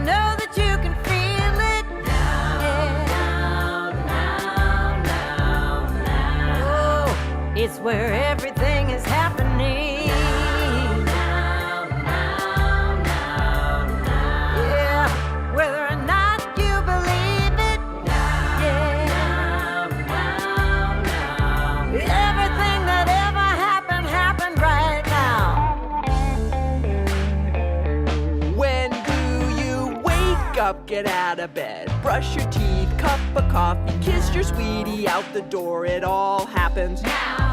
know that you can feel it. Oh, it's where everything is happening. Yeah, whether or not you believe it. Yeah, everything that ever happened, happened right now. When do you wake up, get out of bed, brush your teeth, cup of coffee, kiss your sweetie out the door? It all happens now.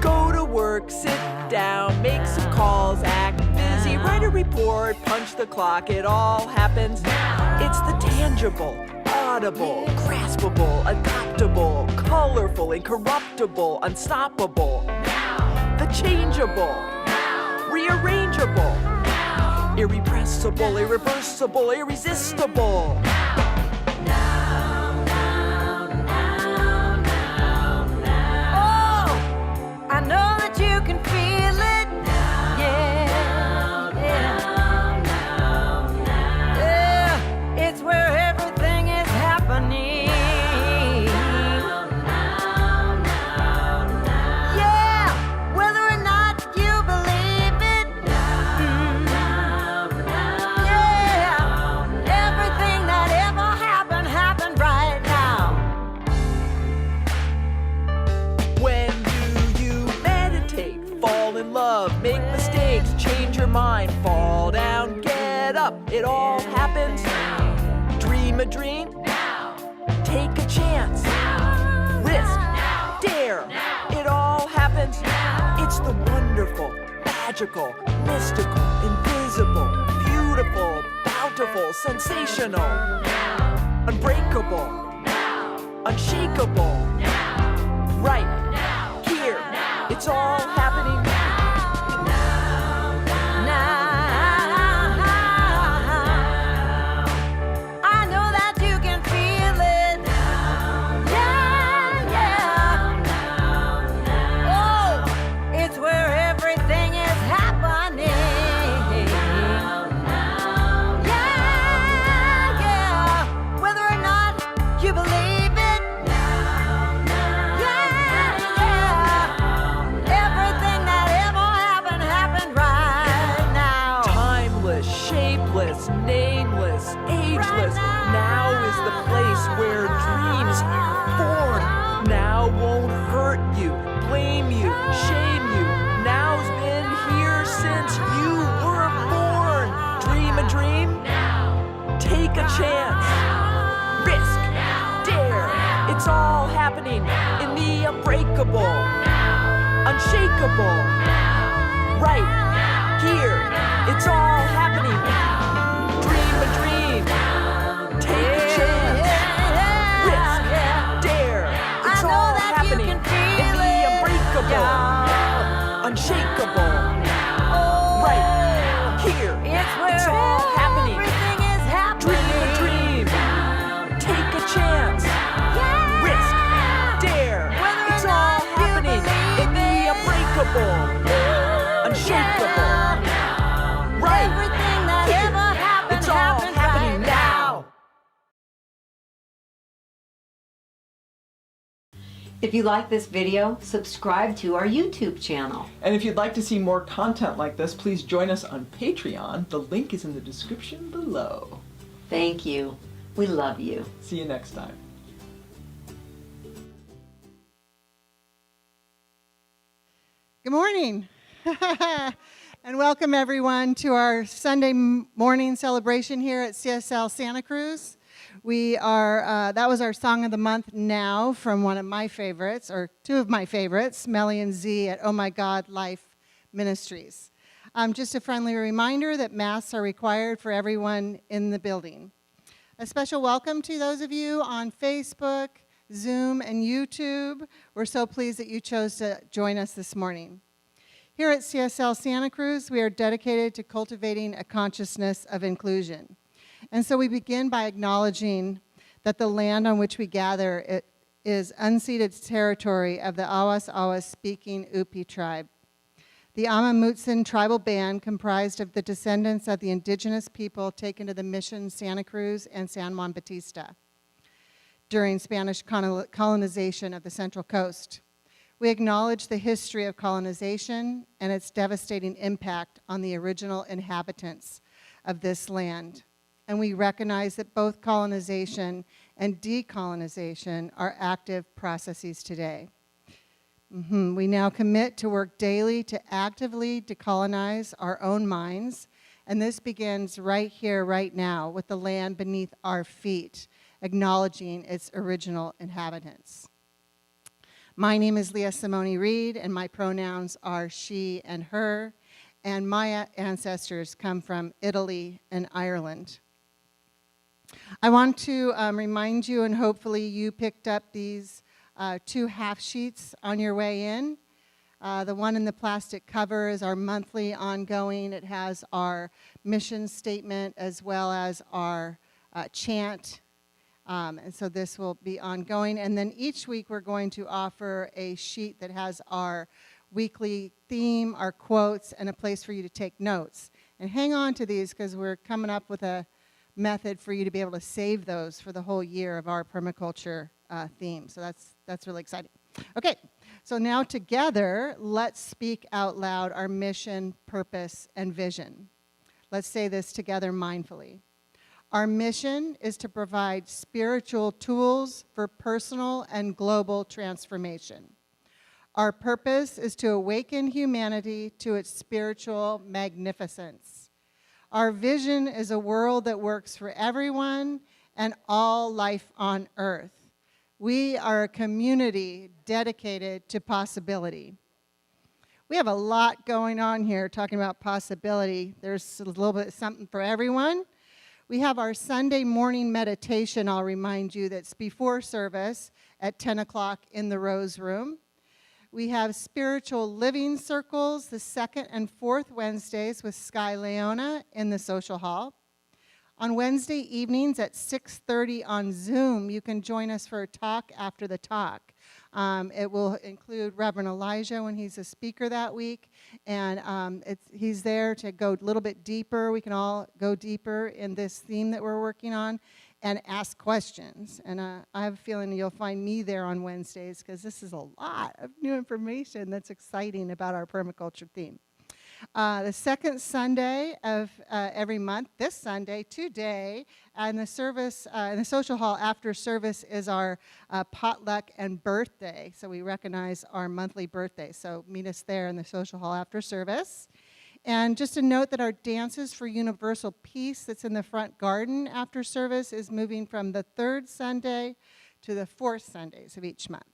Go to work, sit down, make some calls, act busy, write a report, punch the clock. It all happens now. It's the tangible, audible, graspable, adoptable, colorful, incorruptible, unstoppable. Now. The changeable, now. Rearrangeable, now. Irrepressible, irreversible, irresistible. I know that you can feel it. Yeah, it's where everything is happening. Yeah, whether or not you believe it. Yeah, everything that ever happened, happened right now. When do you meditate, fall in love, make mistakes, change your mind, fall down, get up? It all happens now. Dream a dream now. Take a chance now. Risk now. Dare now. It all happens now. It's the wonderful, magical, mystical, invisible, beautiful, bountiful, sensational now. Unbreakable now. Unshakable now. Right now. Here now. It's all happening now. I know that you can feel it. Yeah. Oh, it's where everything is happening. Yeah. Whether or not you believe it. Everything that ever happened, happened right now. Timeless, shapeless, nameless, ageless. Now is the place where dreams are born. Now won't hurt you, blame you, shame you. Now's been here since you were born. Dream a dream. Take a chance. Risk. Dare. It's all happening in the unbreakable, unshakable. Right here. It's all happening. Dream a dream. Take a chance. Risk. Dare. It's all happening in the unbreakable, unshakable. Right here. It's all happening. Everything is happening. Dream a dream. Take a chance. Risk. Dare. It's all happening in the unbreakable, unshakable. Right Everything that here. ever happened, It's all happened happening right now. If you like this video, subscribe to our YouTube channel. And if you'd like to see more content like this, please join us on Patreon. The link is in the description below. Thank you. We love you. See you next time. Good morning, and welcome everyone to our Sunday morning celebration here at CSL Santa Cruz. We are, that was our Song of the Month Now from one of my favorites, or two of my favorites, Melly and Z at Oh My God Life Ministries. Just a friendly reminder that masks are required for everyone in the building. A special welcome to those of you on Facebook, Zoom, and YouTube. We're so pleased that you chose to join us this morning. Here at CSL Santa Cruz, we are dedicated to cultivating a consciousness of inclusion. And so we begin by acknowledging that the land on which we gather is unceded territory of the Awas Awas speaking Upi tribe. The Amamutsan tribal band comprised of the descendants of the indigenous people taken to the mission Santa Cruz and San Juan Bautista during Spanish colonization of the Central Coast. We acknowledge the history of colonization and its devastating impact on the original inhabitants of this land. And we recognize that both colonization and decolonization are active processes today. We now commit to work daily to actively decolonize our own minds, and this begins right here, right now, with the land beneath our feet, acknowledging its original inhabitants. My name is Leah Simone Reed, and my pronouns are she and her, and my ancestors come from Italy and Ireland. I want to remind you, and hopefully you picked up these 2 half sheets on your way in. The one in the plastic cover is our monthly ongoing. It has our mission statement as well as our chant. And so this will be ongoing. And then each week we're going to offer a sheet that has our weekly theme, our quotes, and a place for you to take notes. And hang on to these because we're coming up with a method for you to be able to save those for the whole year of our permaculture theme. So that's really exciting. Okay, so now together, let's speak out loud our mission, purpose, and vision. Let's say this together mindfully. Our mission is to provide spiritual tools for personal and global transformation. Our purpose is to awaken humanity to its spiritual magnificence. Our vision is a world that works for everyone and all life on earth. We are a community dedicated to possibility. We have a lot going on here talking about possibility. There's a little bit something for everyone. We have our Sunday morning meditation, I'll remind you, that's before service at 10 o'clock in the Rose Room. We have spiritual living circles the second and fourth Wednesdays with Sky Leona in the social hall. On Wednesday evenings at 6:30 on Zoom, you can join us for a talk after the talk. It will include Reverend Elijah when he's a speaker that week, and he's there to go a little bit deeper. We can all go deeper in this theme that we're working on and ask questions. And I have a feeling you'll find me there on Wednesdays because this is a lot of new information that's exciting about our permaculture theme. The second Sunday of every month, this Sunday, today, and the service in the social hall after service is our potluck and birthday. So we recognize our monthly birthday. So meet us there in the social hall after service. And just a note that our Dances for Universal Peace that's in the front garden after service is moving from the third Sunday to the fourth Sundays of each month.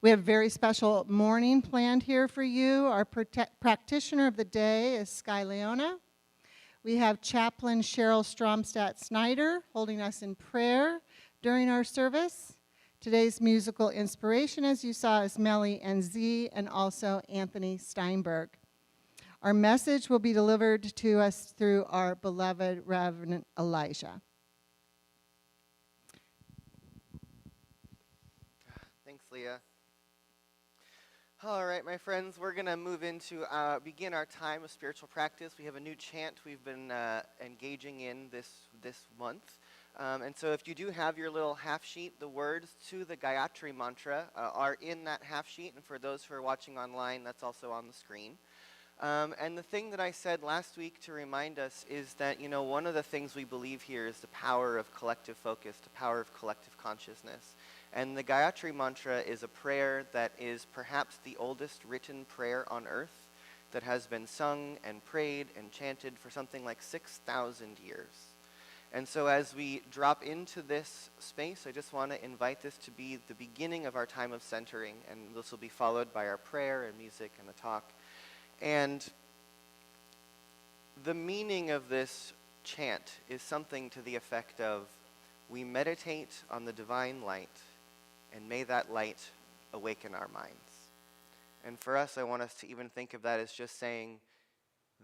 We have a very special morning planned here for you. Our practitioner of the day is Sky Leona. We have Chaplain Cheryl Stromstadt-Snyder holding us in prayer during our service. Today's musical inspiration, as you saw, is Melly and Z, and also Anthony Steinberg. Our message will be delivered to us through our beloved Reverend Elijah. Thanks, Leah. All right, my friends, we're going to move into begin our time of spiritual practice. We have a new chant we've been engaging in this month. And so if you do have your little half sheet, the words to the Gayatri mantra are in that half sheet. And for those who are watching online, that's also on the screen. And the thing that I said last week to remind us is that, one of the things we believe here is the power of collective focus, the power of collective consciousness. And the Gayatri mantra is a prayer that is perhaps the oldest written prayer on earth that has been sung and prayed and chanted for something like 6,000 years. And so as we drop into this space, I just want to invite this to be the beginning of our time of centering, and this will be followed by our prayer and music and a talk. And the meaning of this chant is something to the effect of, we meditate on the divine light, and may that light awaken our minds. And for us, I want us to even think of that as just saying,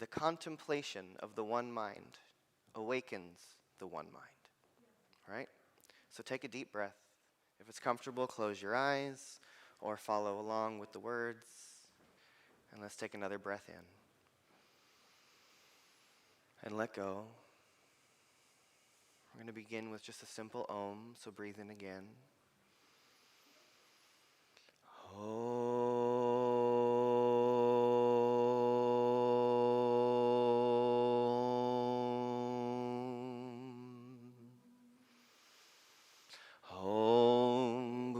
the contemplation of the one mind awakens the one mind. All right? So take a deep breath. If it's comfortable, close your eyes or follow along with the words. And let's take another breath in. And let go. We're going to begin with just a simple Om, so breathe in again. Om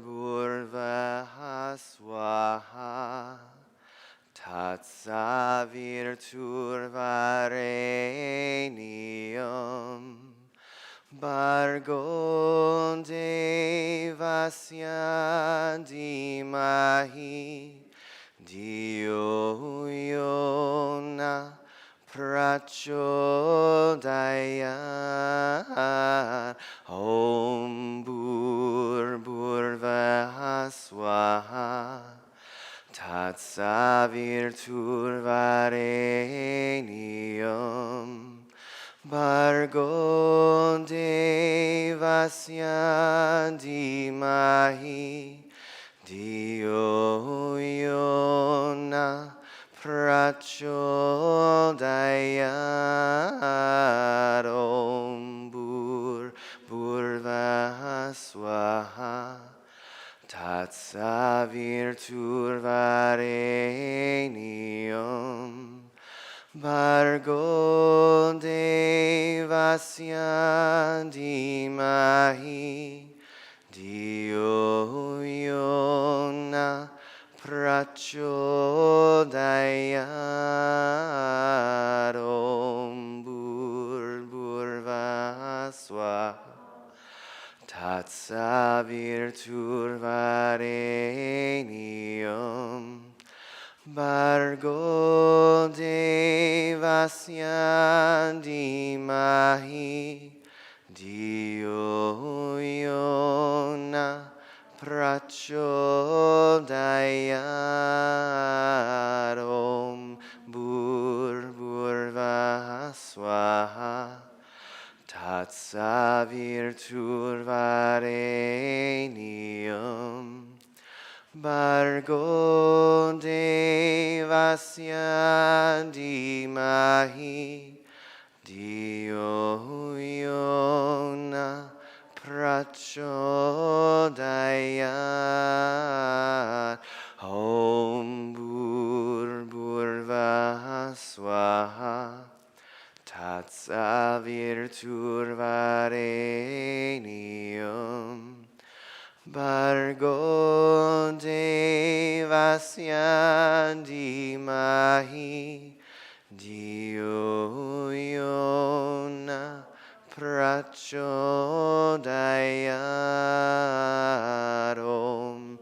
Bhurvah Swaha Tatsavirturvarenyam Bargo Devasya Dhimahi Dhiyo Yona Prachodayat Om Bhurvah Swaha Tatsavirturvarenyam Bargo Devasya Dhimahi Dhiyo Yona Prachodayat Om Bhurvah Swaha Tatsavirturvarenyam Bargo Devasya Dhimahi Dhiyo Yona Prachodayat Om Bhurvah Swaha Tatsavirturvarenyam Bargo Devasya Dhimahi Dhiyo Yona Prachodayat Om Bhurvah Swaha Tatsavirturvarenyam Bargo Devasya Dhimahi Dhiyo Yona Prachodayat Om Bhurvah Swaha Tatsavirturvarenyam Bargo Devasya Dhimahi Dhiyo Yona Prachodayat Om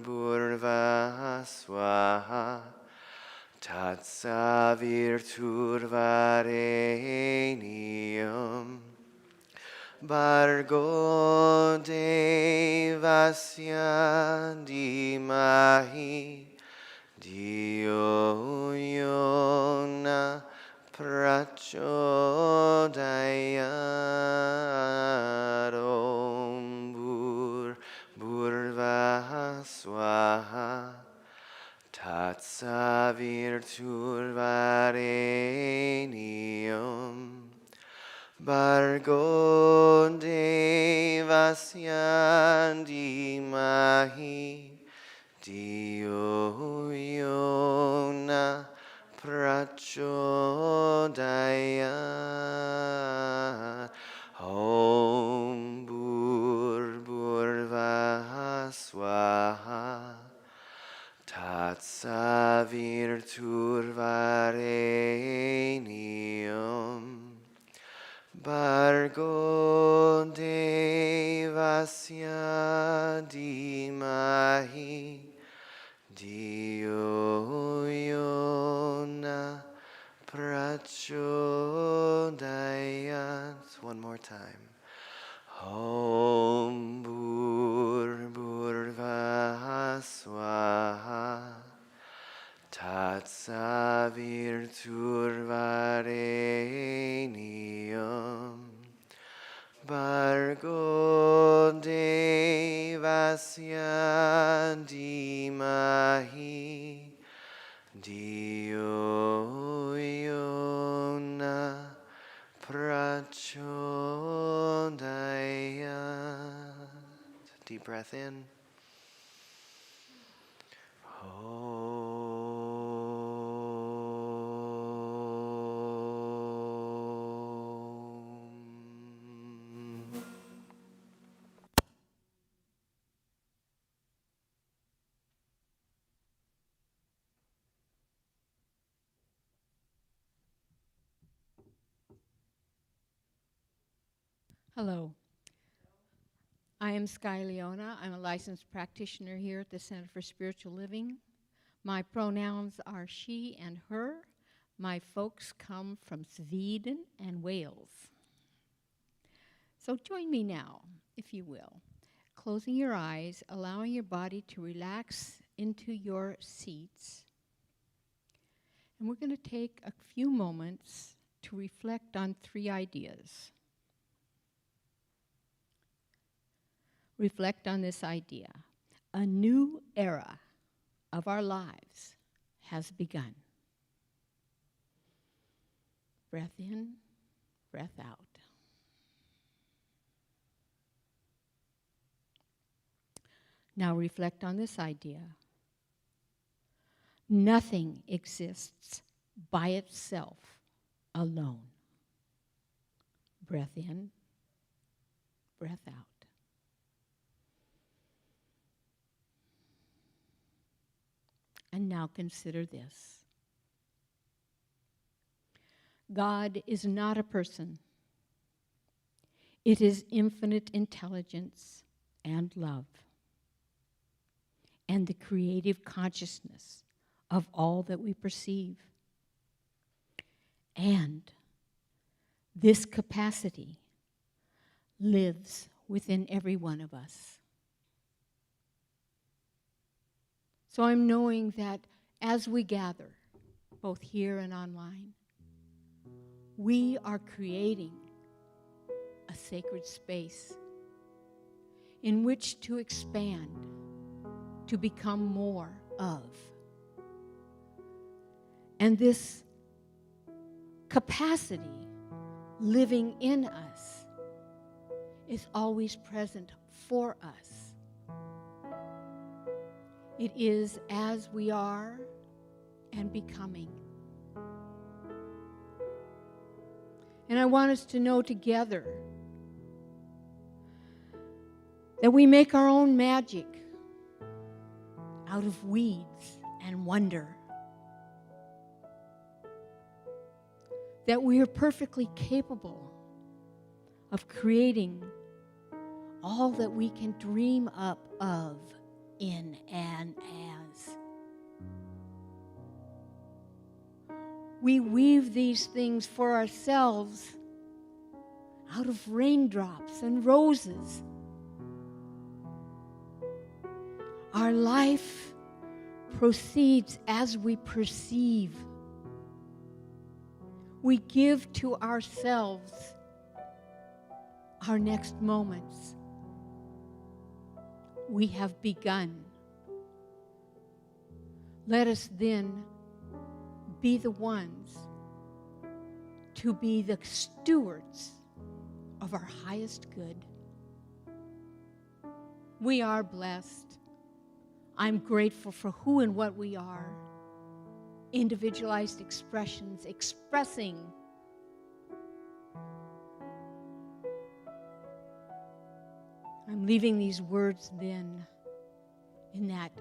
Bhurvah Swaha Tatsavirturvarenyam Bargo Devasya Dhimahi Dhiyo Yona Prachodayat Om Bhurvah Swaha Tatsavirturvarenyam Bargo Devasya Dhimahi Dhiyo Yona Prachodayat Om Bhurvah Swaha Tatsavirturvarenyam Bargo Devasya Dhimahi Dhiyo Yona Prachodayat. One more time. Om Bhurvah Swaha Tatsavirturvarenyam Bargo Devasya devasya dhimahi Diyo yona prachodayat. Deep breath in. Hello. I am Sky Leona. I'm a licensed practitioner here at the Center for Spiritual Living. My pronouns are she and her. My folks come from Sweden and Wales. So join me now, if you will. Closing your eyes, allowing your body to relax into your seats. And we're going to take a few moments to reflect on 3 ideas. Reflect on this idea. A new era of our lives has begun. Breath in, breath out. Now reflect on this idea. Nothing exists by itself alone. Breath in, breath out. And now consider this. God is not a person. It is infinite intelligence and love, and the creative consciousness of all that we perceive. And this capacity lives within every one of us. So I'm knowing that as we gather, both here and online, we are creating a sacred space in which to expand, to become more of. And this capacity living in us is always present for us. It is as we are and becoming. And I want us to know together that we make our own magic out of weeds and wonder. That we are perfectly capable of creating all that we can dream up of in and as. We weave these things for ourselves out of raindrops and roses. Our life proceeds as we perceive. We give to ourselves our next moments. We have begun. Let us then be the ones to be the stewards of our highest good. We are blessed. I'm grateful for who and what we are. Individualized expressions, expressing I'm leaving these words then in that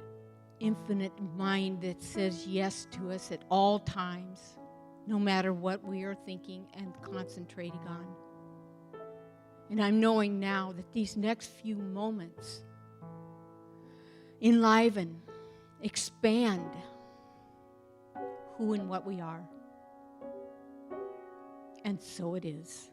infinite mind that says yes to us at all times, no matter what we are thinking and concentrating on. And I'm knowing now that these next few moments enliven, expand who and what we are. And so it is.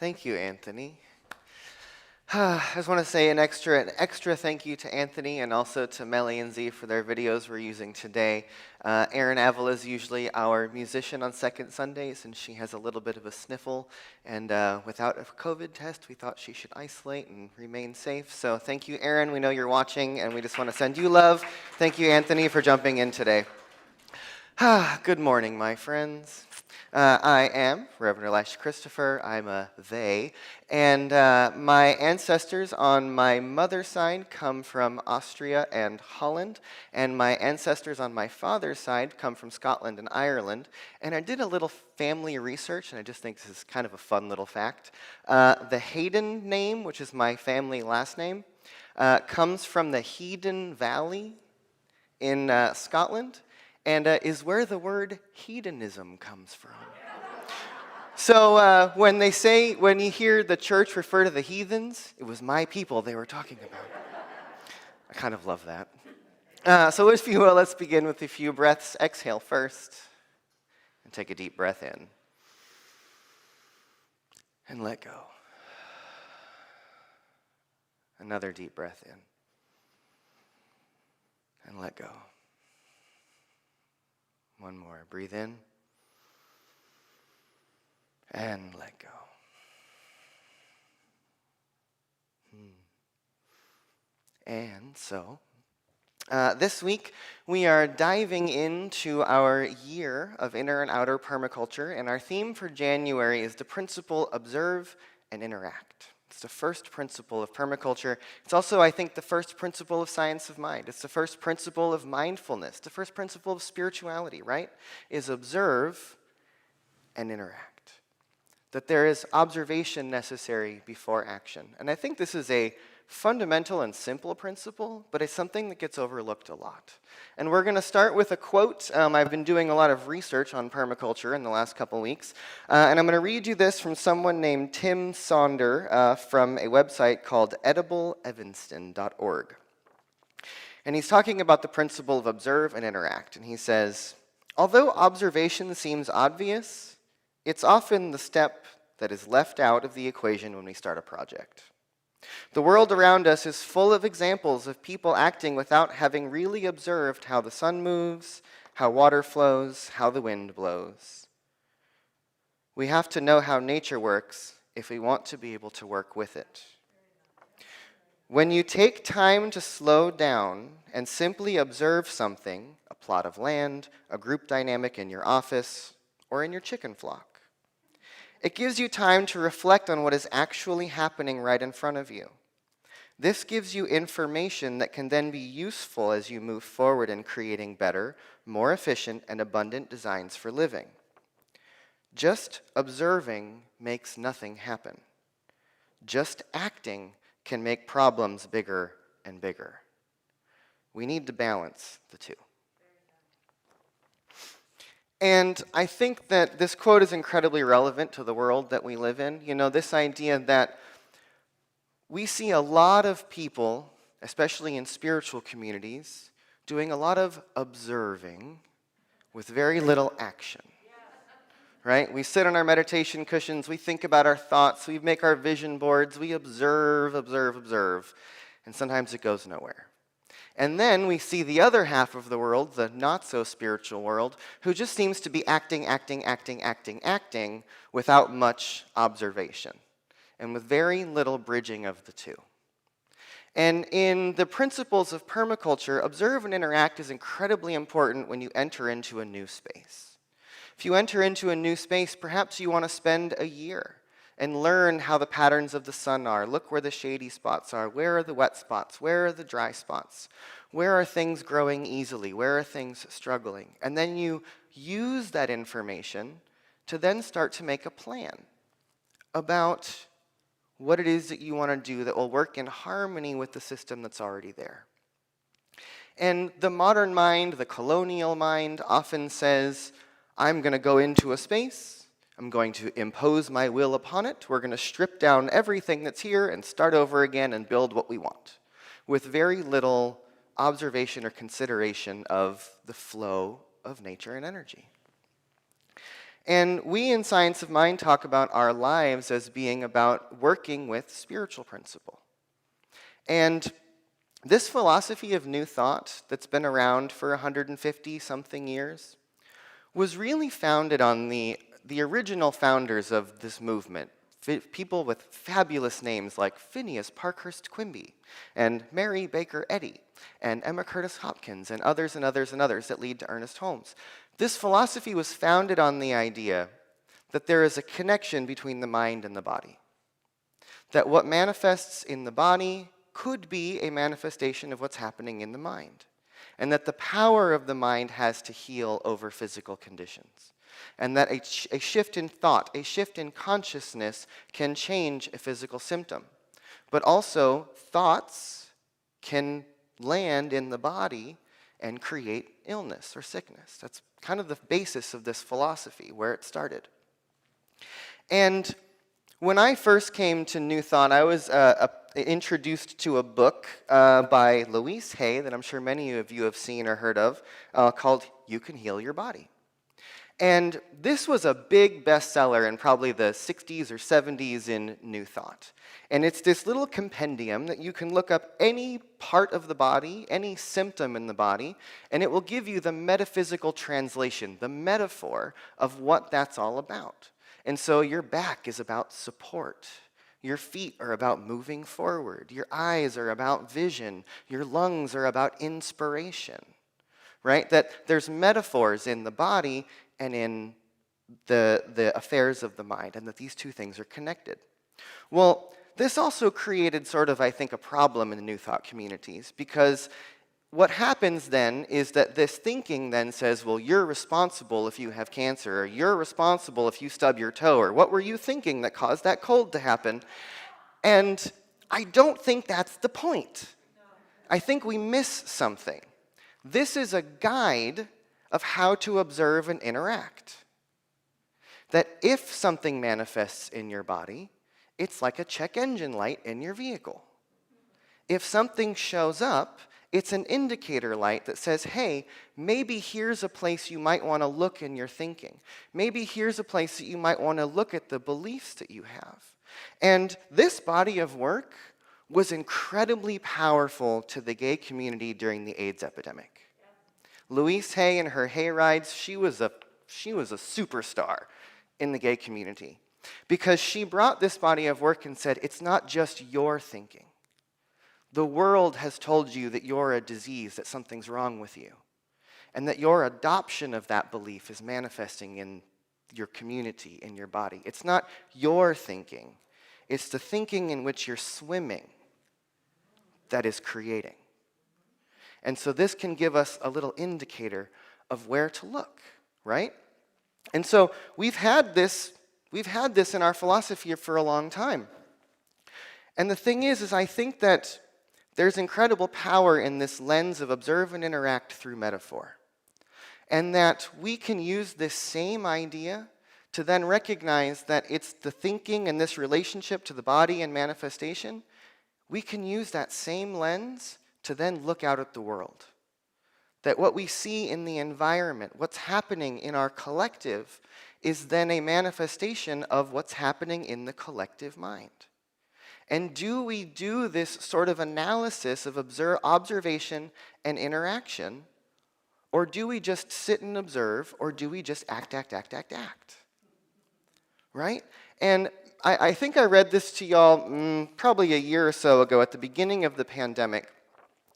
Thank you, Anthony. I just want to say an extra thank you to Anthony and also to Melly and Z for their videos we're using today. Erin Avila is usually our musician on second Sundays, and she has a little bit of a sniffle. And without a COVID test, we thought she should isolate and remain safe. So thank you, Erin. We know you're watching, and we just want to send you love. Thank you, Anthony, for jumping in today. Good morning, my friends. I am Reverend Elisha Christopher. I'm a they. And my ancestors on my mother's side come from Austria and Holland. And my ancestors on my father's side come from Scotland and Ireland. And I did a little family research, and I just think this is kind of a fun little fact. The Hayden name, which is my family last name, comes from the Hedon Valley in Scotland. And is where the word hedonism comes from. So when you hear the church refer to the heathens, it was my people they were talking about. I kind of love that. So if you will, let's begin with a few breaths. Exhale first, and take a deep breath in. And let go. Another deep breath in. And let go. One more. Breathe in. And let go. And so, this week we are diving into our year of inner and outer permaculture, and our theme for January is the principle observe and interact. It's the first principle of permaculture. It's also, I think, the first principle of science of mind. It's the first principle of mindfulness, the first principle of spirituality, right? Is observe and interact. That there is observation necessary before action. And I think this is a fundamental and simple principle, but it's something that gets overlooked a lot. And we're going to start with a quote. I've been doing a lot of research on permaculture in the last couple weeks, and I'm going to read you this from someone named Tim Sonder from a website called edibleevanston.org. And he's talking about the principle of observe and interact, and he says, although observation seems obvious, it's often the step that is left out of the equation when we start a project. The world around us is full of examples of people acting without having really observed how the sun moves, how water flows, how the wind blows. We have to know how nature works if we want to be able to work with it. When you take time to slow down and simply observe something, a plot of land, a group dynamic in your office, or in your chicken flock, it gives you time to reflect on what is actually happening right in front of you. This gives you information that can then be useful as you move forward in creating better, more efficient, and abundant designs for living. Just observing makes nothing happen. Just acting can make problems bigger and bigger. We need to balance the two. And I think that this quote is incredibly relevant to the world that we live in. You know, this idea that we see a lot of people, especially in spiritual communities, doing a lot of observing with very little action. Right? We sit on our meditation cushions, we think about our thoughts, we make our vision boards, we observe, and sometimes it goes nowhere. And then we see the other half of the world, the not-so-spiritual world, who just seems to be acting without much observation, and with very little bridging of the two. And in the principles of permaculture, observe and interact is incredibly important when you enter into a new space. If you enter into a new space, perhaps you want to spend a year and learn how the patterns of the sun are. Look where the shady spots are. Where are the wet spots? Where are the dry spots? Where are things growing easily? Where are things struggling? And then you use that information to then start to make a plan about what it is that you want to do that will work in harmony with the system that's already there. And the modern mind, the colonial mind, often says, I'm going to go into a space, I'm going to impose my will upon it, we're going to strip down everything that's here and start over again and build what we want, with very little observation or consideration of the flow of nature and energy. And we in Science of Mind talk about our lives as being about working with spiritual principle. And this philosophy of New Thought that's been around for 150-something years was really founded on the original founders of this movement, people with fabulous names like Phineas Parkhurst Quimby and Mary Baker Eddy and Emma Curtis Hopkins and others and others and others that lead to Ernest Holmes. This philosophy was founded on the idea that there is a connection between the mind and the body, that what manifests in the body could be a manifestation of what's happening in the mind, and that the power of the mind has to heal over physical conditions, and that a shift in thought, a shift in consciousness can change a physical symptom. But also, thoughts can land in the body and create illness or sickness. That's kind of the basis of this philosophy, where it started. And when I first came to New Thought, I was introduced to a book by Louise Hay that I'm sure many of you have seen or heard of, called You Can Heal Your Body. And this was a big bestseller in probably the 60s or 70s in New Thought. And it's this little compendium that you can look up any part of the body, any symptom in the body, and it will give you the metaphysical translation, the metaphor of what that's all about. And so your back is about support. Your feet are about moving forward. Your eyes are about vision. Your lungs are about inspiration, right? That there's metaphors in the body and in the affairs of the mind, and that these two things are connected. Well, this also created sort of, I think, a problem in the New Thought communities, because what happens then is that this thinking then says, well, you're responsible if you have cancer, or you're responsible if you stub your toe, or what were you thinking that caused that cold to happen? And I don't think that's the point. I think we miss something. This is a guide of how to observe and interact. That if something manifests in your body, it's like a check engine light in your vehicle. If something shows up, it's an indicator light that says, hey, maybe here's a place you might want to look in your thinking. Maybe here's a place that you might want to look at the beliefs that you have. And this body of work was incredibly powerful to the gay community during the AIDS epidemic. Louise Hay and her Hay Rides, she was a superstar in the gay community, because she brought this body of work and said, it's not just your thinking. The world has told you that you're a disease, that something's wrong with you, and that your adoption of that belief is manifesting in your community, in your body. It's not your thinking. It's the thinking in which you're swimming that is creating. And so this can give us a little indicator of where to look, right? And so we've had this in our philosophy for a long time. And the thing is I think that there's incredible power in this lens of observe and interact through metaphor. And that we can use this same idea to then recognize that it's the thinking and this relationship to the body and manifestation. We can use that same lens to then look out at the world. That what we see in the environment, what's happening in our collective, is then a manifestation of what's happening in the collective mind. And do we do this sort of analysis of observation and interaction, or do we just sit and observe, or do we just act? Right? And I think I read this to y'all probably a year or so ago at the beginning of the pandemic.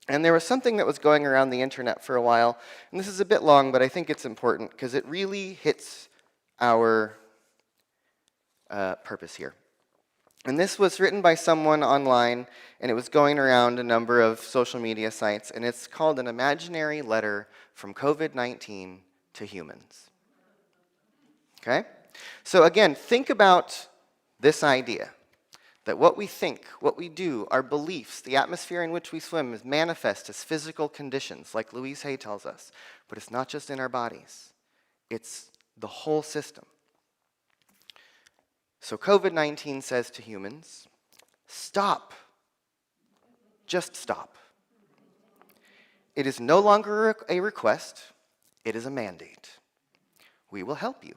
And there was something that was going around the internet for a while, and this is a bit long, but I think it's important because it really hits our purpose here. And this was written by someone online, and it was going around a number of social media sites, and it's called An Imaginary Letter from COVID-19 to Humans. Okay? So again, think about this idea. That what we think, what we do, our beliefs, the atmosphere in which we swim is manifest as physical conditions, like Louise Hay tells us. But it's not just in our bodies. It's the whole system. So COVID-19 says to humans, stop. Just stop. It is no longer a request. It is a mandate. We will help you.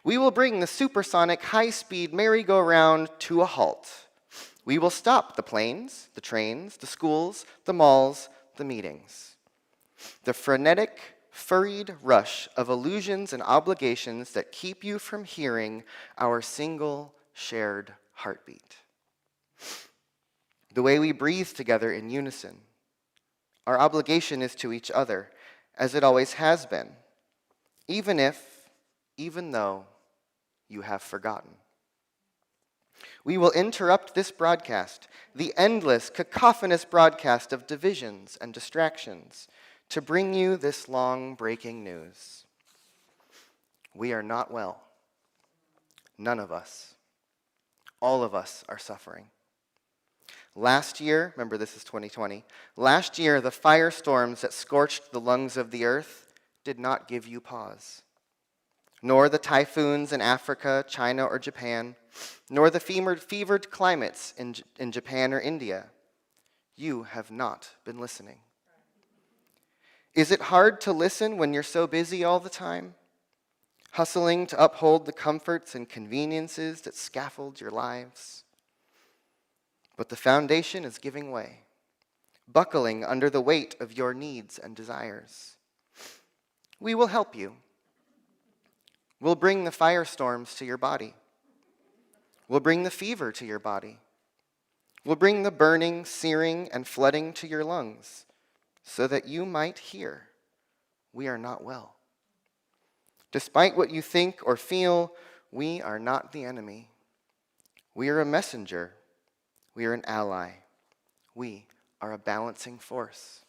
We will bring the supersonic high-speed merry-go-round to a halt. We will stop the planes, the trains, the schools, the malls, the meetings. The frenetic, furried rush of illusions and obligations that keep you from hearing our single shared heartbeat. The way we breathe together in unison. Our obligation is to each other, as it always has been, even though you have forgotten. We will interrupt this broadcast, the endless, cacophonous broadcast of divisions and distractions, to bring you this long breaking news. We are not well. None of us. All of us are suffering. Last year, remember this is 2020, last year the firestorms that scorched the lungs of the earth did not give you pause. Nor the typhoons in Africa, China, or Japan, nor the fevered climates in Japan or India. You have not been listening. Is it hard to listen when you're so busy all the time? Hustling to uphold the comforts and conveniences that scaffold your lives? But the foundation is giving way, buckling under the weight of your needs and desires. We will help you. We'll bring the firestorms to your body. We'll bring the fever to your body. We'll bring the burning, searing, and flooding to your lungs, so that you might hear, we are not well. Despite what you think or feel, we are not the enemy. We are a messenger. We are an ally. We are a balancing force.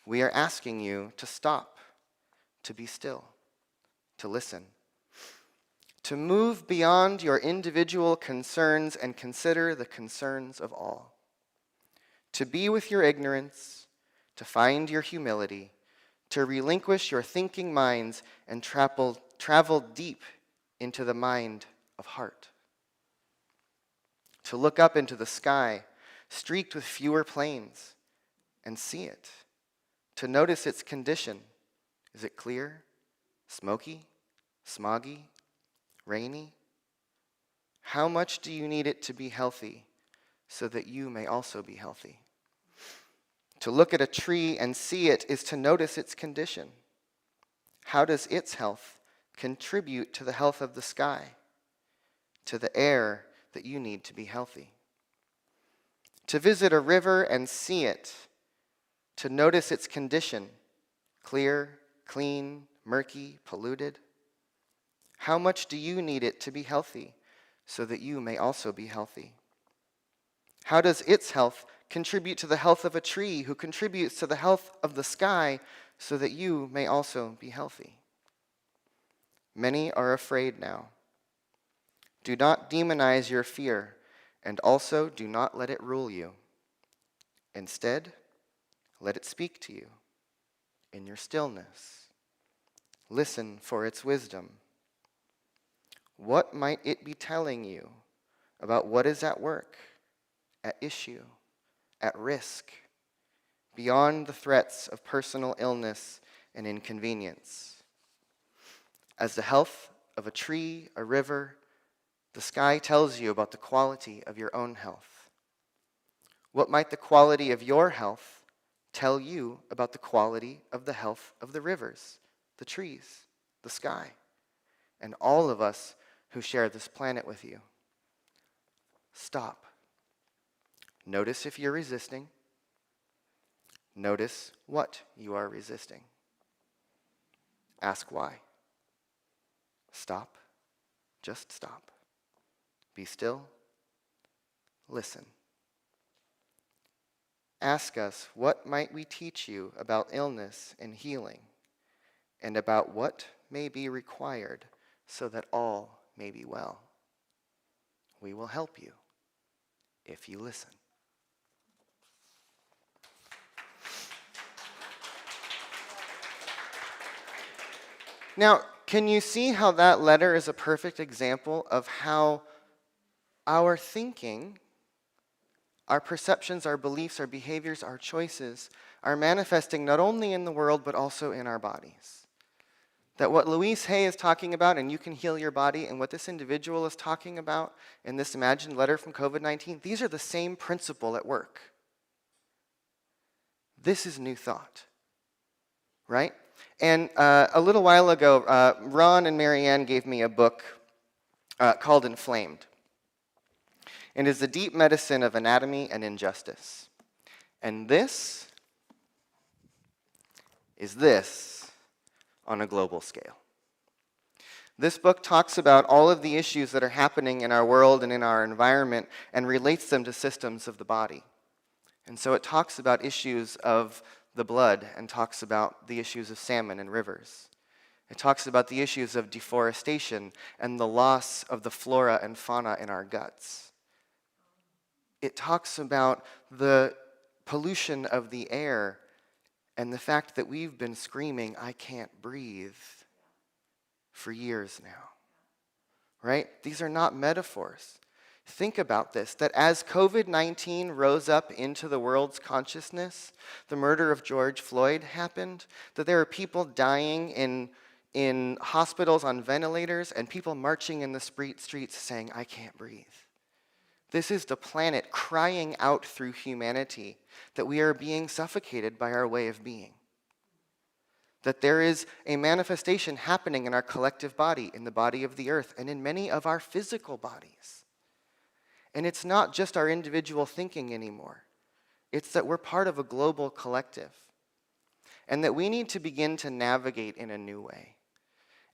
We are asking you to stop, to be still, to listen, to move beyond your individual concerns and consider the concerns of all, to be with your ignorance, to find your humility, to relinquish your thinking minds and travel deep into the mind of heart, to look up into the sky, streaked with fewer planes, and see it, to notice its condition. Is it clear, smoky, smoggy, rainy? How much do you need it to be healthy so that you may also be healthy? To look at a tree and see it is to notice its condition. How does its health contribute to the health of the sky, to the air that you need to be healthy? To visit a river and see it, to notice its condition, clear, clean, murky, polluted? How much do you need it to be healthy so that you may also be healthy? How does its health contribute to the health of a tree who contributes to the health of the sky so that you may also be healthy? Many are afraid now. Do not demonize your fear, and also do not let it rule you. Instead, let it speak to you in your stillness. Listen for its wisdom. What might it be telling you about what is at work, at issue, at risk, beyond the threats of personal illness and inconvenience? As the health of a tree, a river, the sky tells you about the quality of your own health. What might the quality of your health tell you about the quality of the health of the rivers, the trees, the sky, and all of us who share this planet with you? Stop. Notice if you're resisting. Notice what you are resisting. Ask why. Stop. Just stop. Be still. Listen. Ask us, what might we teach you about illness and healing, and about what may be required so that all may be well? We will help you if you listen. Now, can you see how that letter is a perfect example of how our thinking, our perceptions, our beliefs, our behaviors, our choices are manifesting not only in the world but also in our bodies? That what Louise Hay is talking about, and you can heal your body, and what this individual is talking about in this imagined letter from COVID-19, these are the same principle at work. This is new thought, right? And a little while ago, Ron and Marianne gave me a book called Inflamed. And is the deep medicine of anatomy and injustice. And this is this on a global scale. This book talks about all of the issues that are happening in our world and in our environment and relates them to systems of the body. And so it talks about issues of the blood and talks about the issues of salmon and rivers. It talks about the issues of deforestation and the loss of the flora and fauna in our guts. It talks about the pollution of the air and the fact that we've been screaming, "I can't breathe," for years now, right? These are not metaphors. Think about this, that as COVID-19 rose up into the world's consciousness, the murder of George Floyd happened, that there are people dying in hospitals on ventilators and people marching in the streets saying, "I can't breathe." This is the planet crying out through humanity that we are being suffocated by our way of being. That there is a manifestation happening in our collective body, in the body of the earth, and in many of our physical bodies. And it's not just our individual thinking anymore. It's that we're part of a global collective. And that we need to begin to navigate in a new way.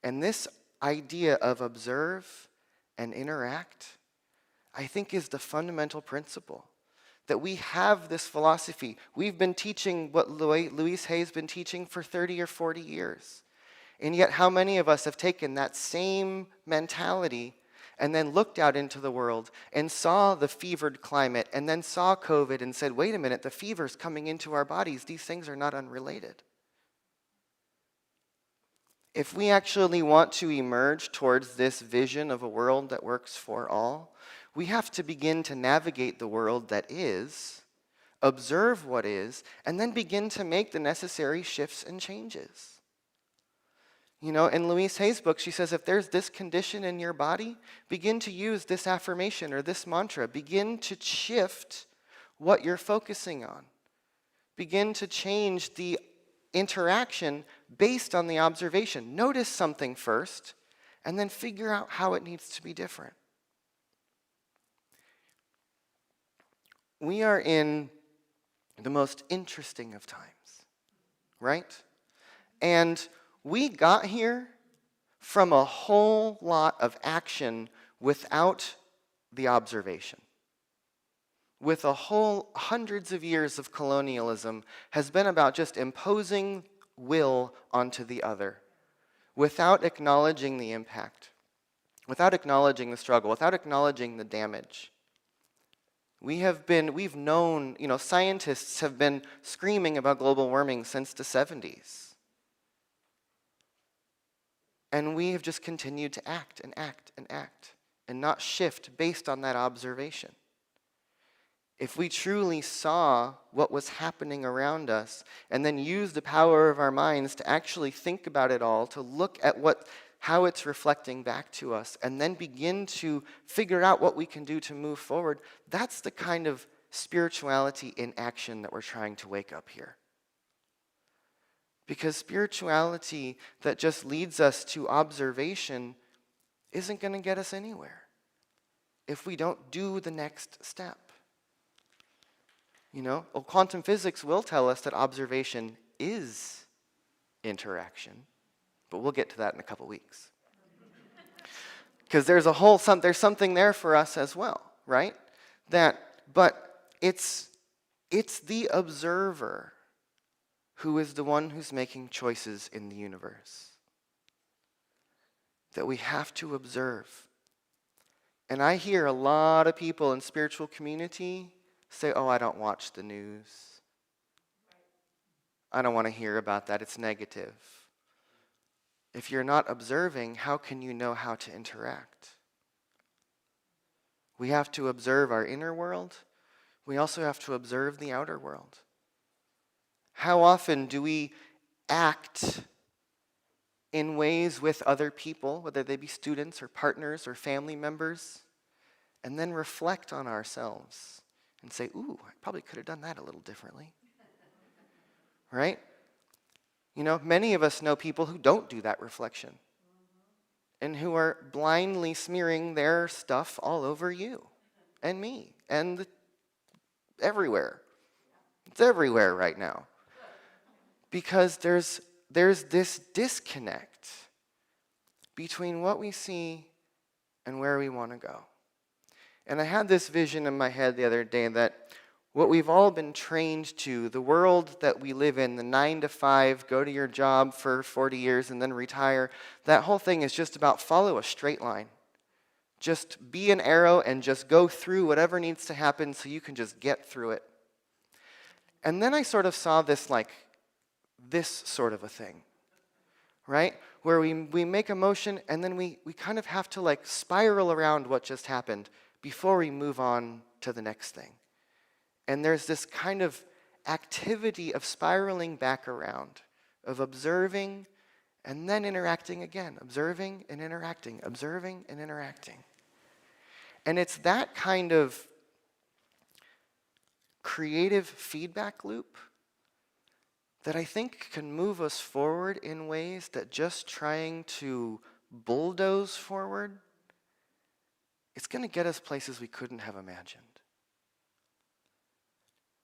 And this idea of observe and interact, I think, is the fundamental principle. That we have this philosophy. We've been teaching what Louise Hay has been teaching for 30 or 40 years. And yet how many of us have taken that same mentality and then looked out into the world and saw the fevered climate and then saw COVID and said, wait a minute, the fever's coming into our bodies. These things are not unrelated. If we actually want to emerge towards this vision of a world that works for all, we have to begin to navigate the world that is, observe what is, and then begin to make the necessary shifts and changes. You know, in Louise Hay's book, she says, if there's this condition in your body, begin to use this affirmation or this mantra. Begin to shift what you're focusing on. Begin to change the interaction based on the observation. Notice something first, and then figure out how it needs to be different. We are in the most interesting of times, right? And we got here from a whole lot of action without the observation. With a whole hundreds of years of colonialism has been about just imposing will onto the other without acknowledging the impact, without acknowledging the struggle, without acknowledging the damage. We've known, scientists have been screaming about global warming since the 70s. And we have just continued to act and act and act and not shift based on that observation. If we truly saw what was happening around us and then used the power of our minds to actually think about it all, to look at how it's reflecting back to us, and then begin to figure out what we can do to move forward, that's the kind of spirituality in action that we're trying to wake up here. Because spirituality that just leads us to observation isn't going to get us anywhere if we don't do the next step. Quantum physics will tell us that observation is interaction, but we'll get to that in a couple weeks. Because there's something there for us as well, right? But it's the observer who is the one who's making choices in the universe. That we have to observe. And I hear a lot of people in spiritual community say, oh, I don't watch the news. I don't want to hear about that, it's negative. If you're not observing, how can you know how to interact? We have to observe our inner world. We also have to observe the outer world. How often do we act in ways with other people, whether they be students or partners or family members, and then reflect on ourselves and say, ooh, I probably could have done that a little differently. Right? You know, many of us know people who don't do that reflection and who are blindly smearing their stuff all over you and me and everywhere. It's everywhere right now. Because there's this disconnect between what we see and where we want to go. And I had this vision in my head the other day that what we've all been trained to, the world that we live in, the 9 to 5, go to your job for 40 years and then retire, that whole thing is just about follow a straight line. Just be an arrow and just go through whatever needs to happen so you can just get through it. And then I sort of saw this sort of a thing, right? Where we make a motion and then we kind of have to spiral around what just happened before we move on to the next thing. And there's this kind of activity of spiraling back around, of observing and then interacting again, observing and interacting, observing and interacting. And it's that kind of creative feedback loop that I think can move us forward in ways that just trying to bulldoze forward, it's going to get us places we couldn't have imagined.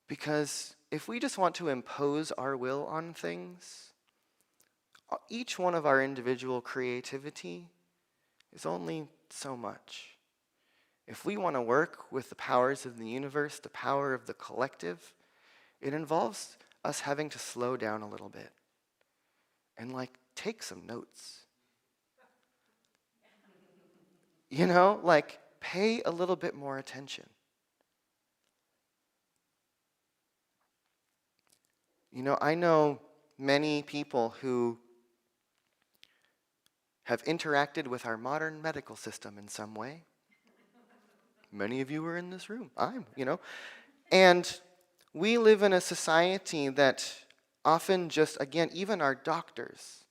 Because if we just want to impose our will on things, each one of our individual creativity is only so much. If we want to work with the powers of the universe, the power of the collective, it involves us having to slow down a little bit and take some notes. You know, pay a little bit more attention. You know, I know many people who have interacted with our modern medical system in some way. Many of you are in this room. And we live in a society that often just, again, even our doctors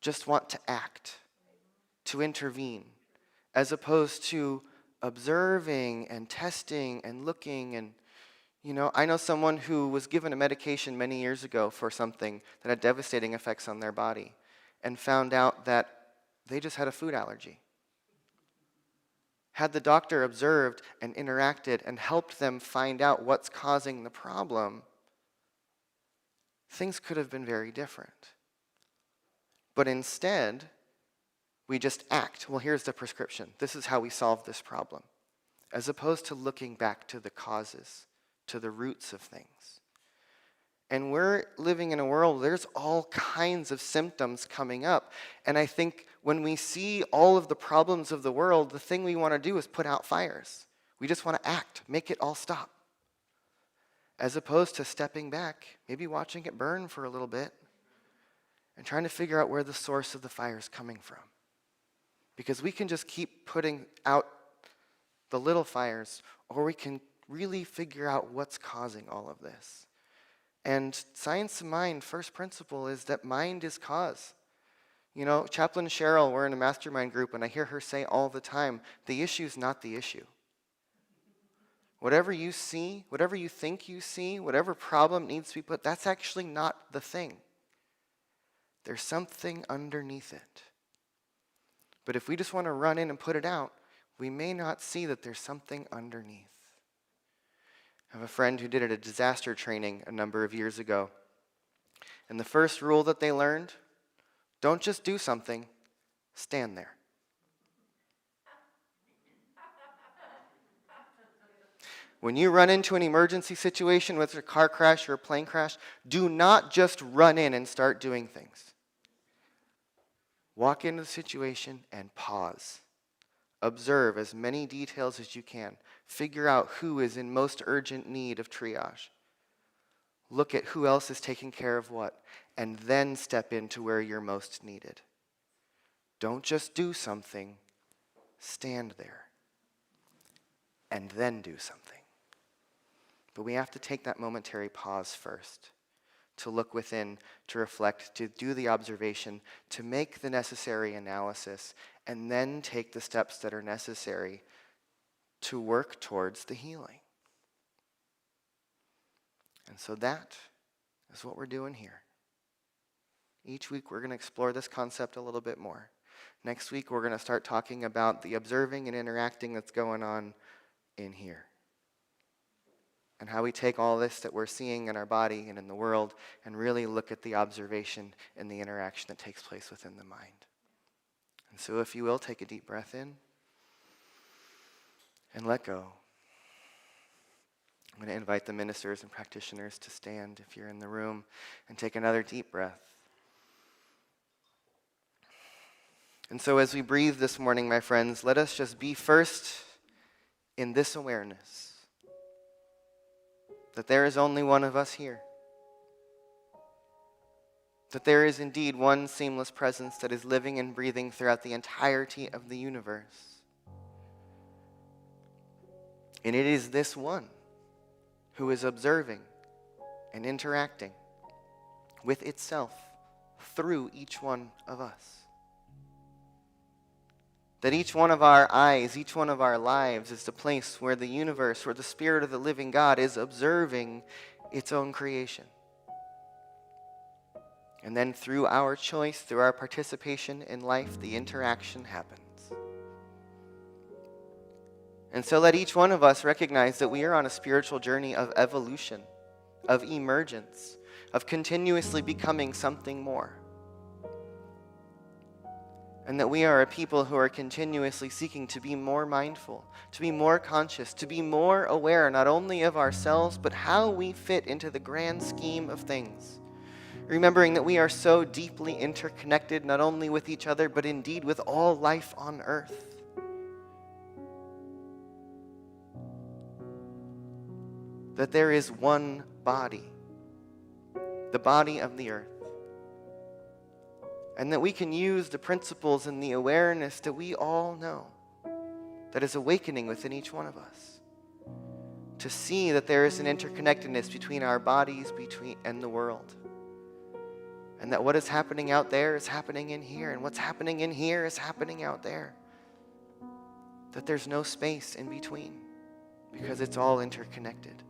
just want to act, to intervene, as opposed to observing and testing and looking. And, I know someone who was given a medication many years ago for something that had devastating effects on their body and found out that they just had a food allergy. Had the doctor observed and interacted and helped them find out what's causing the problem, things could have been very different. But instead, we just act. Well, here's the prescription. This is how we solve this problem. As opposed to looking back to the causes, to the roots of things. And we're living in a world where there's all kinds of symptoms coming up. And I think when we see all of the problems of the world, the thing we want to do is put out fires. We just want to act, make it all stop. As opposed to stepping back, maybe watching it burn for a little bit, and trying to figure out where the source of the fire is coming from. Because we can just keep putting out the little fires, or we can really figure out what's causing all of this. And science of mind, first principle is that mind is cause. Chaplain Cheryl, we're in a mastermind group, and I hear her say all the time, the issue is not the issue. Whatever you see, whatever you think you see, whatever problem needs to be put, that's actually not the thing. There's something underneath it. But if we just want to run in and put it out, we may not see that there's something underneath. I have a friend who did a disaster training a number of years ago. And the first rule that they learned, don't just do something, stand there. When you run into an emergency situation, whether it's a car crash or a plane crash, do not just run in and start doing things. Walk into the situation and pause. Observe as many details as you can. Figure out who is in most urgent need of triage. Look at who else is taking care of what, and then step into where you're most needed. Don't just do something, stand there, and then do something. But we have to take that momentary pause first to look within, to reflect, to do the observation, to make the necessary analysis, and then take the steps that are necessary to work towards the healing. And so that is what we're doing here. Each week we're going to explore this concept a little bit more. Next week we're going to start talking about the observing and interacting that's going on in here. And how we take all this that we're seeing in our body and in the world and really look at the observation and the interaction that takes place within the mind. And so if you will, take a deep breath in and let go. I'm going to invite the ministers and practitioners to stand if you're in the room and take another deep breath. And so as we breathe this morning, my friends, let us just be first in this awareness that there is only one of us here. That there is indeed one seamless presence that is living and breathing throughout the entirety of the universe. And it is this one who is observing and interacting with itself through each one of us. That each one of our eyes, each one of our lives is the place where the universe, where the Spirit of the living God is observing its own creation. And then through our choice, through our participation in life, the interaction happens. And so let each one of us recognize that we are on a spiritual journey of evolution, of emergence, of continuously becoming something more. And that we are a people who are continuously seeking to be more mindful, to be more conscious, to be more aware not only of ourselves, but how we fit into the grand scheme of things. Remembering that we are so deeply interconnected, not only with each other, but indeed with all life on earth. That there is one body, the body of the earth. And that we can use the principles and the awareness that we all know that is awakening within each one of us to see that there is an interconnectedness between our bodies and the world. And that what is happening out there is happening in here, and what's happening in here is happening out there. That there's no space in between because it's all interconnected.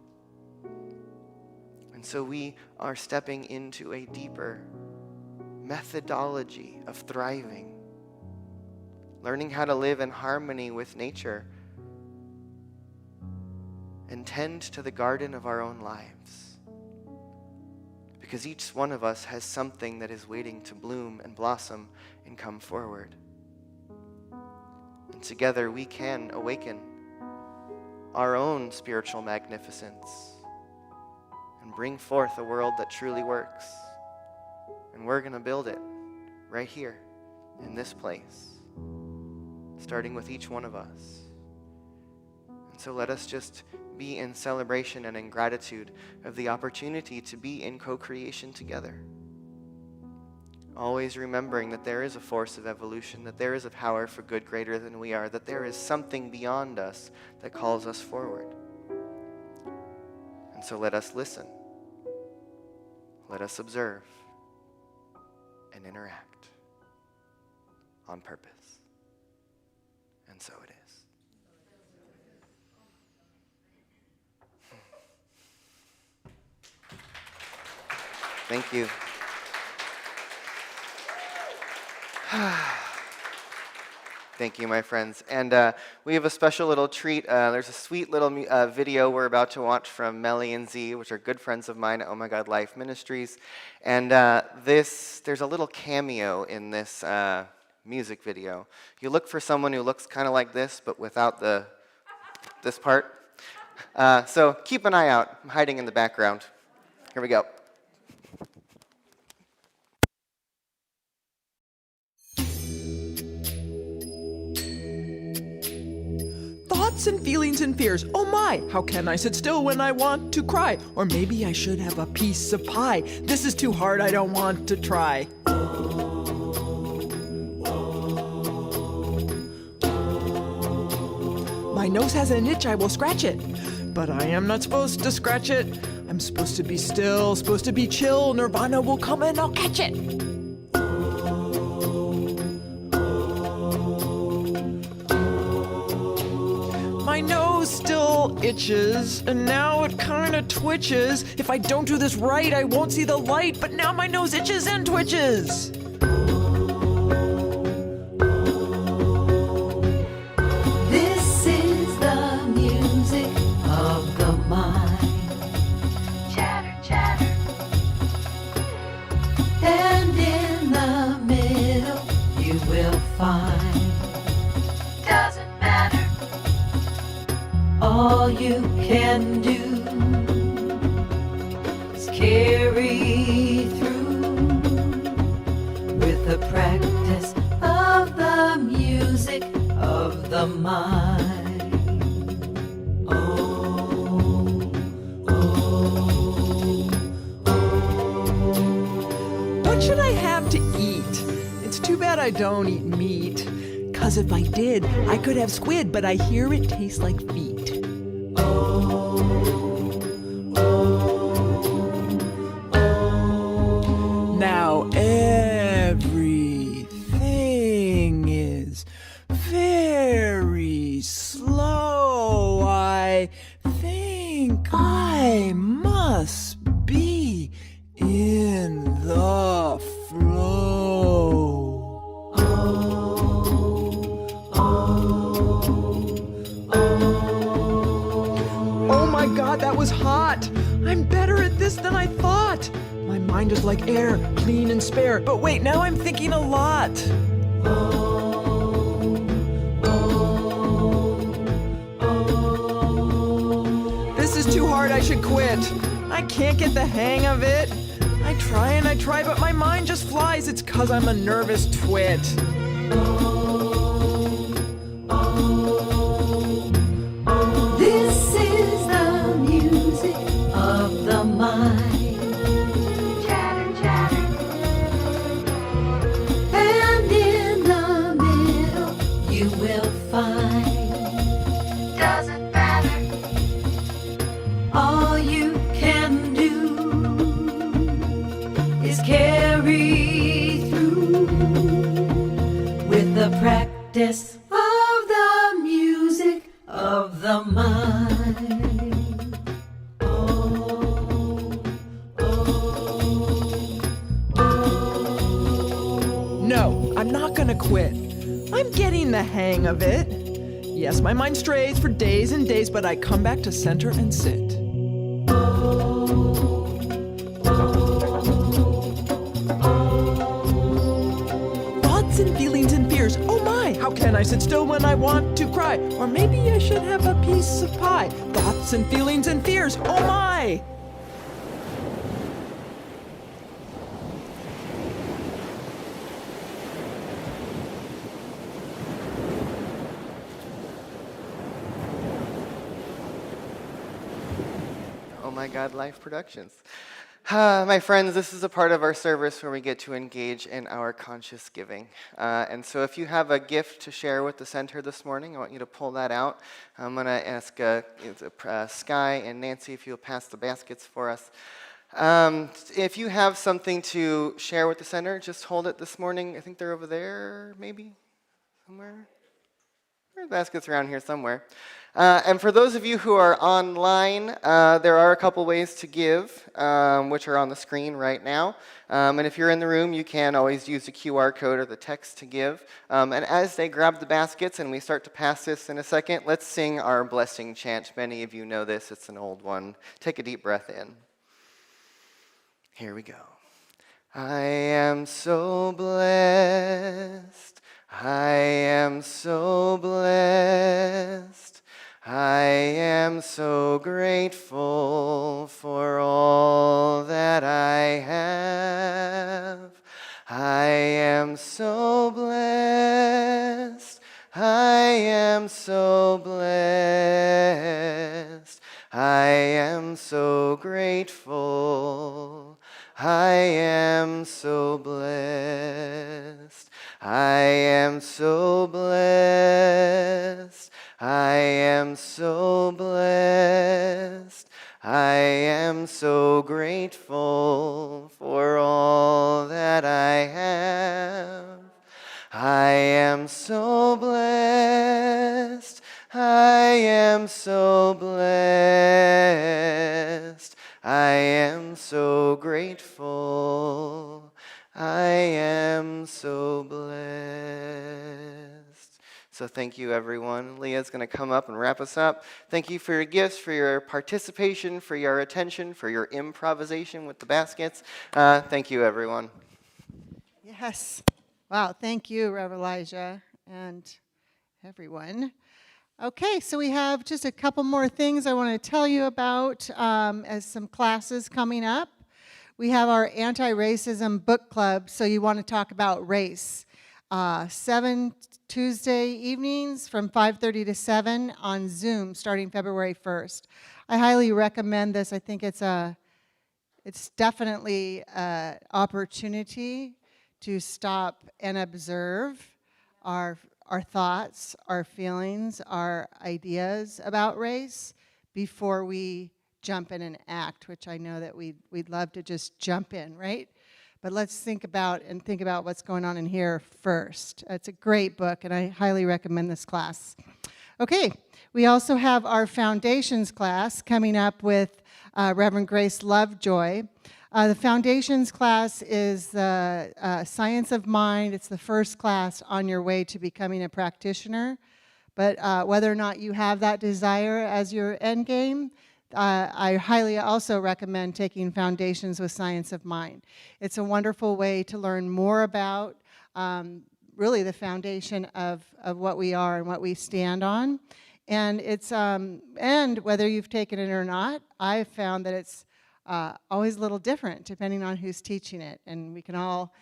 And so we are stepping into a deeper methodology of thriving, learning how to live in harmony with nature and tend to the garden of our own lives. Because each one of us has something that is waiting to bloom and blossom and come forward. And together we can awaken our own spiritual magnificence and bring forth a world that truly works. And we're going to build it right here in this place, starting with each one of us. And so let us just be in celebration and in gratitude of the opportunity to be in co-creation together. Always remembering that there is a force of evolution, that there is a power for good greater than we are, that there is something beyond us that calls us forward. And so let us listen. Let us observe and interact on purpose. And so it is. Thank you. Thank you, my friends. And we have a special little treat. There's a sweet little video we're about to watch from Melly and Z, which are good friends of mine at Oh My God Life Ministries. And there's a little cameo in this music video. You look for someone who looks kind of like this, but without this part. So keep an eye out. I'm hiding in the background. Here we go. Thoughts and feelings and fears. Oh my, how can I sit still when I want to cry? Or maybe I should have a piece of pie. This is too hard, I don't want to try. My nose has an itch, I will scratch it. But I am not supposed to scratch it. I'm supposed to be still, supposed to be chill. Nirvana will come and I'll catch it. My nose still itches, and now it kinda twitches. If I don't do this right, I won't see the light, but now my nose itches and twitches. This is the music of the mind. Chatter, chatter. And in the middle you will find. Doesn't matter. All you can do is carry through with the practice of the music of the mind. What should I have to eat? It's too bad I don't eat meat. 'Cause if I did, I could have squid, but I hear it tastes like feet. Now everything is very slow. I think I must be in the flow. Oh my God, that was hot. I'm better at this than I thought. My mind is like air, clean and spare. But wait, now I'm thinking a lot. This is too hard, I should quit. I can't get the hang of it. I try and I try, but my mind just flies. It's 'cause I'm a nervous twit. This is the music of the mind. Chatter, chatter. And in the middle you will find. Doesn't matter. All you can do is carry through with the practice of the music of the mind. No, I'm not gonna quit. I'm getting the hang of it. Yes, my mind strays for days and days, but I come back to center and sit. Thoughts and feelings and fears, oh my! How can I sit still when I want to cry? Or maybe I should have a piece of pie. Thoughts and feelings and fears, oh my! Oh My God Life Productions. My friends, this is a part of our service where we get to engage in our conscious giving. And so if you have a gift to share with the center this morning, I want you to pull that out. I'm going to ask Sky and Nancy if you'll pass the baskets for us. If you have something to share with the center, just hold it this morning. I think they're over there, maybe, somewhere. There's baskets around here somewhere. And for those of you who are online, there are a couple ways to give, which are on the screen right now. And if you're in the room, you can always use the QR code or the text to give. And as they grab the baskets and we start to pass this in a second, let's sing our blessing chant. Many of you know this. It's an old one. Take a deep breath in. Here we go. I am so blessed. I am so blessed. I am so grateful for all that I have. I am so blessed. I am so blessed. I am so grateful. I am so blessed. I am so blessed. I am so blessed. I am am so grateful for all that I have. I am so blessed. I am so blessed. I am so grateful. I am so blessed. So thank you, everyone. Leah's going to come up and wrap us up. Thank you for your gifts, for your participation, for your attention, for your improvisation with the baskets. Thank you, everyone. Yes. Wow, thank you, Rev. Elijah, and everyone. Okay, so we have just a couple more things I want to tell you about as some classes coming up. We have our anti-racism book club, so you want to talk about race. 7 Tuesday evenings from 5:30 to 7 on Zoom starting February 1st. I highly recommend this. I think it's definitely an opportunity to stop and observe our thoughts, our feelings, our ideas about race before we jump in and act, which I know that we'd love to just jump in, right? But let's think about what's going on in here first. It's a great book, and I highly recommend this class. Okay, we also have our foundations class coming up with Reverend Grace Lovejoy. The foundations class is the science of mind. It's the first class on your way to becoming a practitioner. But whether or not you have that desire as your end game, I highly also recommend taking Foundations with Science of Mind. It's a wonderful way to learn more about really the foundation of what we are and what we stand on. And it's and whether you've taken it or not, I've found that it's always a little different depending on who's teaching it. And we can all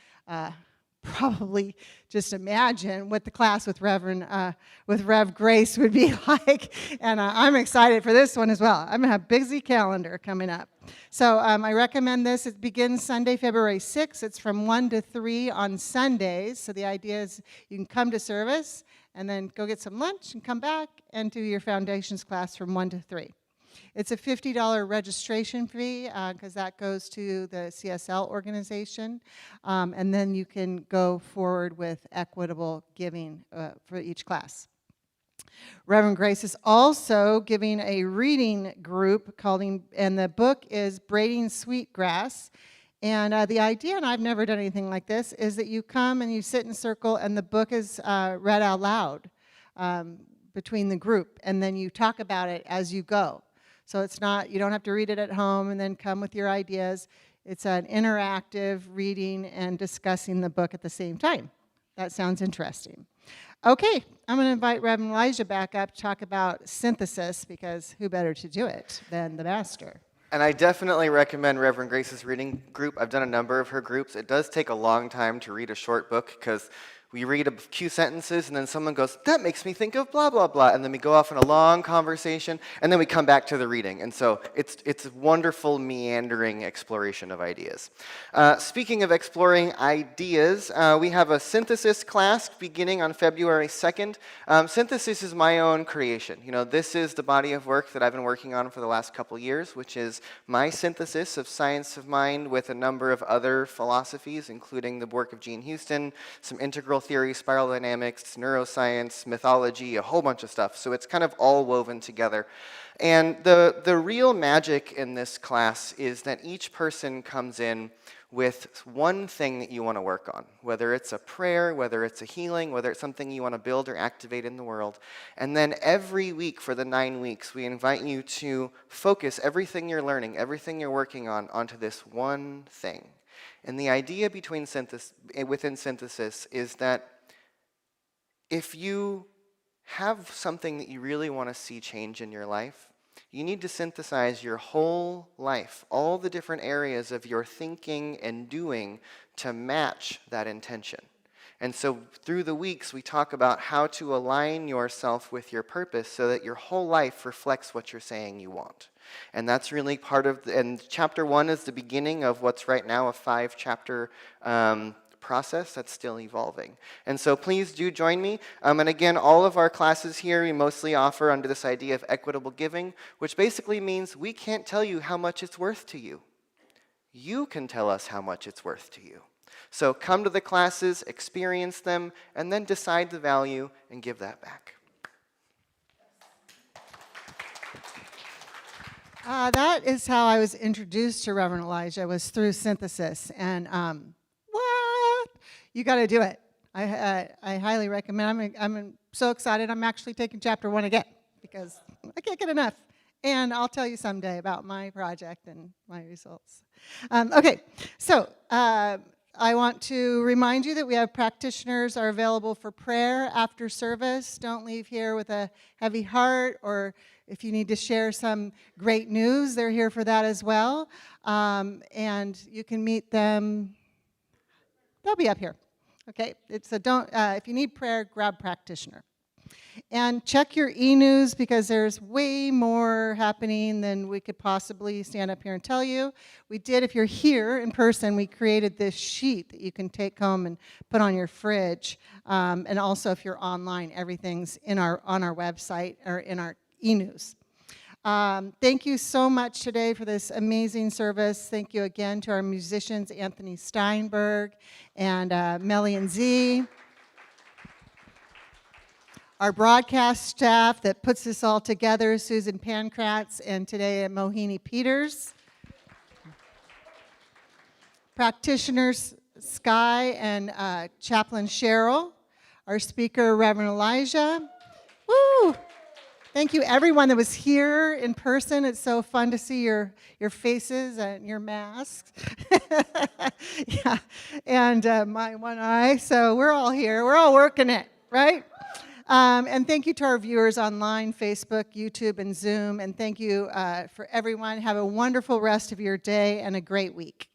probably just imagine what the class with Rev Grace would be like. And I'm excited for this one as well. I'm going to have a busy calendar coming up. So I recommend this. It begins Sunday, February 6th. It's from 1 to 3 on Sundays. So the idea is you can come to service and then go get some lunch and come back and do your foundations class from 1 to 3. It's a $50 registration fee because that goes to the CSL organization. And then you can go forward with equitable giving for each class. Reverend Grace is also giving a reading group and the book is Braiding Sweetgrass. And the idea, and I've never done anything like this, is that you come and you sit in a circle and the book is read out loud between the group. And then you talk about it as you go. So it's not, you don't have to read it at home and then come with your ideas. It's an interactive reading and discussing the book at the same time. That sounds interesting. Okay, I'm going to invite Reverend Elijah back up to talk about synthesis, because who better to do it than the master? And I definitely recommend Reverend Grace's reading group. I've done a number of her groups. It does take a long time to read a short book because we read a few sentences and then someone goes, that makes me think of blah, blah, blah. And then we go off in a long conversation and then we come back to the reading. And so it's a wonderful meandering exploration of ideas. Speaking of exploring ideas, we have a synthesis class beginning on February 2nd. Synthesis is my own creation. You know, this is the body of work that I've been working on for the last couple years, which is my synthesis of science of mind with a number of other philosophies, including the work of Gene Houston, some integral theory, spiral dynamics, neuroscience, mythology, a whole bunch of stuff. So it's kind of all woven together. And the real magic in this class is that each person comes in with one thing that you want to work on, whether it's a prayer, whether it's a healing, whether it's something you want to build or activate in the world. And then every week for the 9 weeks, we invite you to focus everything you're learning, everything you're working on, onto this one thing. And the idea within synthesis is that if you have something that you really want to see change in your life, you need to synthesize your whole life, all the different areas of your thinking and doing to match that intention. And so through the weeks, we talk about how to align yourself with your purpose so that your whole life reflects what you're saying you want. And that's really part of, and chapter 1 is the beginning of what's right now a 5-chapter process that's still evolving. And so please do join me. And again, all of our classes here, we mostly offer under this idea of equitable giving, which basically means we can't tell you how much it's worth to you. You can tell us how much it's worth to you. So come to the classes, experience them, and then decide the value and give that back. That is how I was introduced to Reverend Elijah, was through synthesis. And what? You got to do it. I highly recommend. I'm so excited. I'm actually taking chapter 1 again because I can't get enough. And I'll tell you someday about my project and my results. Okay, so I want to remind you that we have practitioners are available for prayer after service. Don't leave here with a heavy heart, or if you need to share some great news, they're here for that as well. And you can meet them. They'll be up here. Okay, if you need prayer, grab practitioner. And check your e-news because there's way more happening than we could possibly stand up here and tell you. We did, if you're here in person, we created this sheet that you can take home and put on your fridge. And also if you're online, everything's on our website or in our e-news. Thank you so much today for this amazing service. Thank you again to our musicians, Anthony Steinberg and Melly and Z. Our broadcast staff that puts this all together, Susan Pankratz, and today Mohini Peters. Practitioners Sky and Chaplain Cheryl. Our speaker, Reverend Elijah. Woo! Thank you, everyone that was here in person. It's so fun to see your faces and your masks. Yeah, and my one eye. So we're all here. We're all working it, right? And thank you to our viewers online, Facebook, YouTube, and Zoom. And thank you for everyone. Have a wonderful rest of your day and a great week.